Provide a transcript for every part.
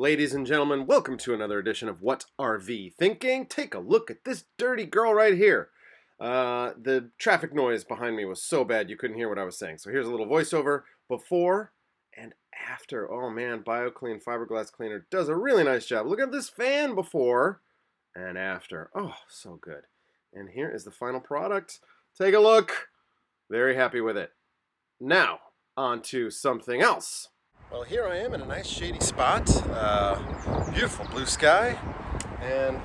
Ladies and gentlemen, welcome to another edition of What RV Thinking. Take a look at this dirty girl right here. The traffic noise behind me was so bad you couldn't hear what I was saying. So here's a little voiceover before and after. Oh man, BioClean fiberglass cleaner does a really nice job. Look at this fan before and after. Oh, so good. And here is the final product. Take a look. Very happy with it. Now, on to something else. Well, here I am in a nice shady spot, beautiful blue sky, and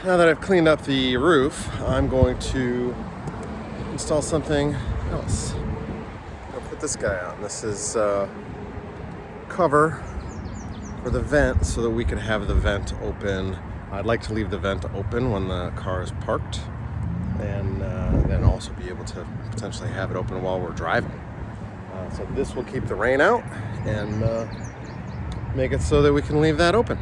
now that I've cleaned up the roof, I'm going to install something else. I'll put this guy on. This is cover for the vent so that we can have the vent open. I'd like to leave the vent open when the car is parked, and then also be able to potentially have it open while we're driving. So this will keep the rain out and make it so that we can leave that open.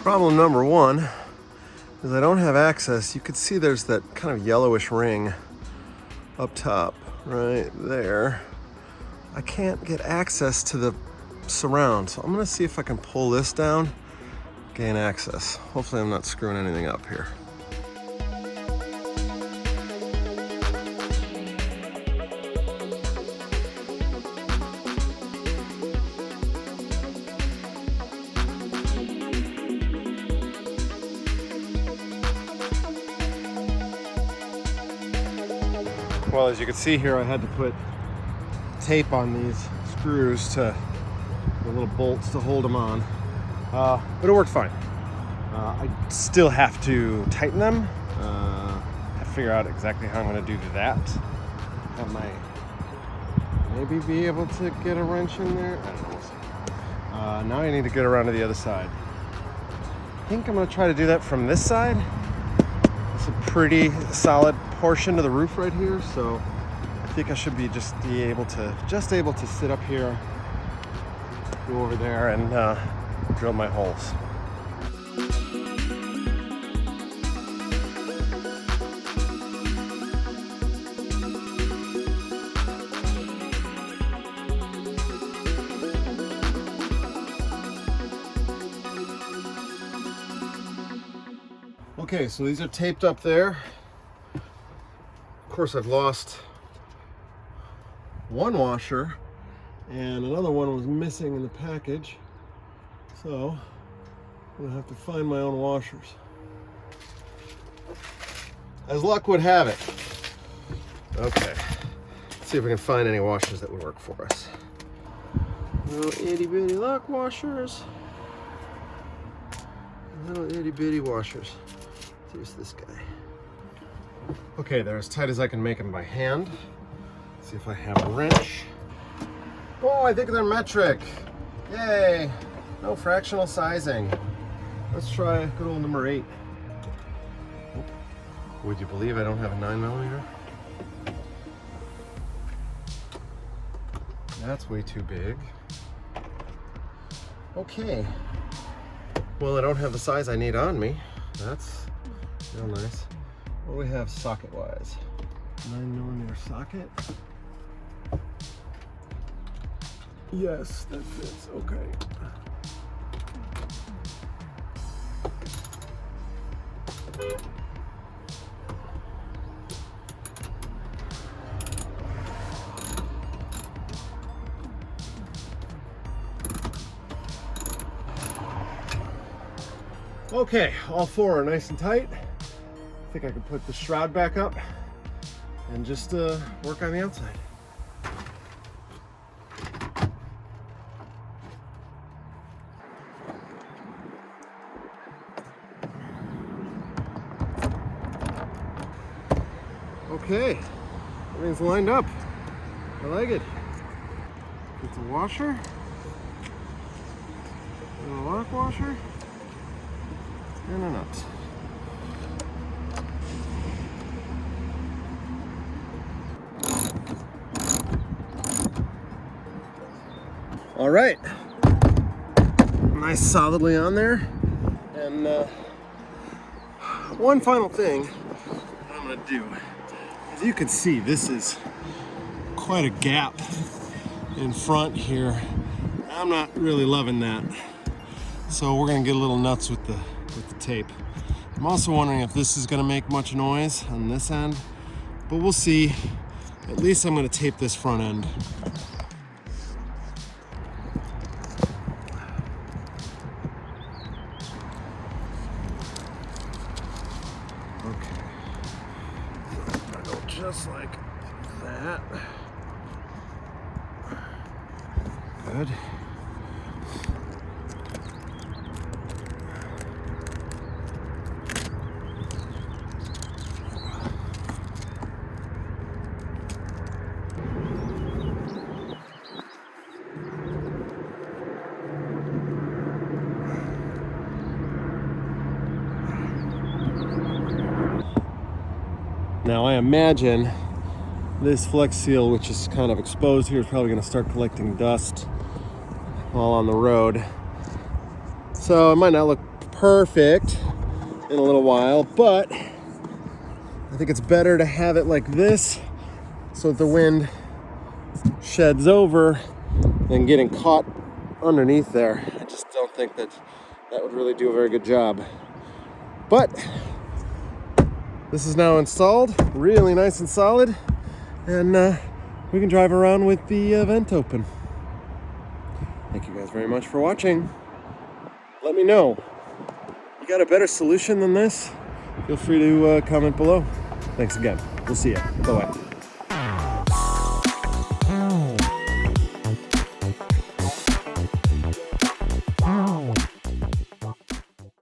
Problem number one is I don't have access. You can see there's that kind of yellowish ring up top right there. I can't get access to the surround, so I'm gonna see if I can pull this down, gain access. Hopefully I'm not screwing anything up here. Well, as you can see here, I had to put tape on these screws to the little bolts to hold them on, but it worked fine. I still have to tighten them. I have to figure out exactly how I'm going to do that. Have my maybe be able to get a wrench in there. I don't know. We'll see. Now I need to get around to the other side. I think I'm going to try to do that from this side. It's a pretty solid portion of the roof right here, so I think I should be able to sit up here, go over there, and drill my holes. Okay, so these are taped up there. Of course, I've lost one washer and another one was missing in the package, so I'm gonna have to find my own washers. As luck would have it. Okay, let's see if we can find any washers that would work for us. Little itty bitty lock washers. Little itty bitty washers. Here's this guy. Okay, they're as tight as I can make them by hand. Let's see if I have a wrench. Oh, I think they're metric. Yay! No fractional sizing. Let's try good old number 8. Oh, would you believe I don't have a 9mm? That's way too big. Okay. Well, I don't have the size I need on me. That's real nice. What do we have socket-wise? 9mm socket. Yes, that fits. Okay. Okay, all 4 are nice and tight. I think I can put the shroud back up and just work on the outside. Okay, everything's lined up. I like it. It's a washer, and a lock washer, and a nut. All right, nice solidly on there. And one final thing I'm gonna do, as you can see, this is quite a gap in front here. I'm not really loving that. So we're gonna get a little nuts with the tape. I'm also wondering if this is gonna make much noise on this end, but we'll see. At least I'm gonna tape this front end. Okay, I'll go just like that. Good. Now I imagine this Flex Seal, which is kind of exposed here, is probably going to start collecting dust while on the road. So it might not look perfect in a little while, but I think it's better to have it like this so that the wind sheds over than getting caught underneath there. I just don't think that would really do a very good job. But this is now installed, really nice and solid, and we can drive around with the vent open. Thank you guys very much for watching. Let me know. You got a better solution than this? Feel free to comment below. Thanks again. We'll see ya. Bye-bye.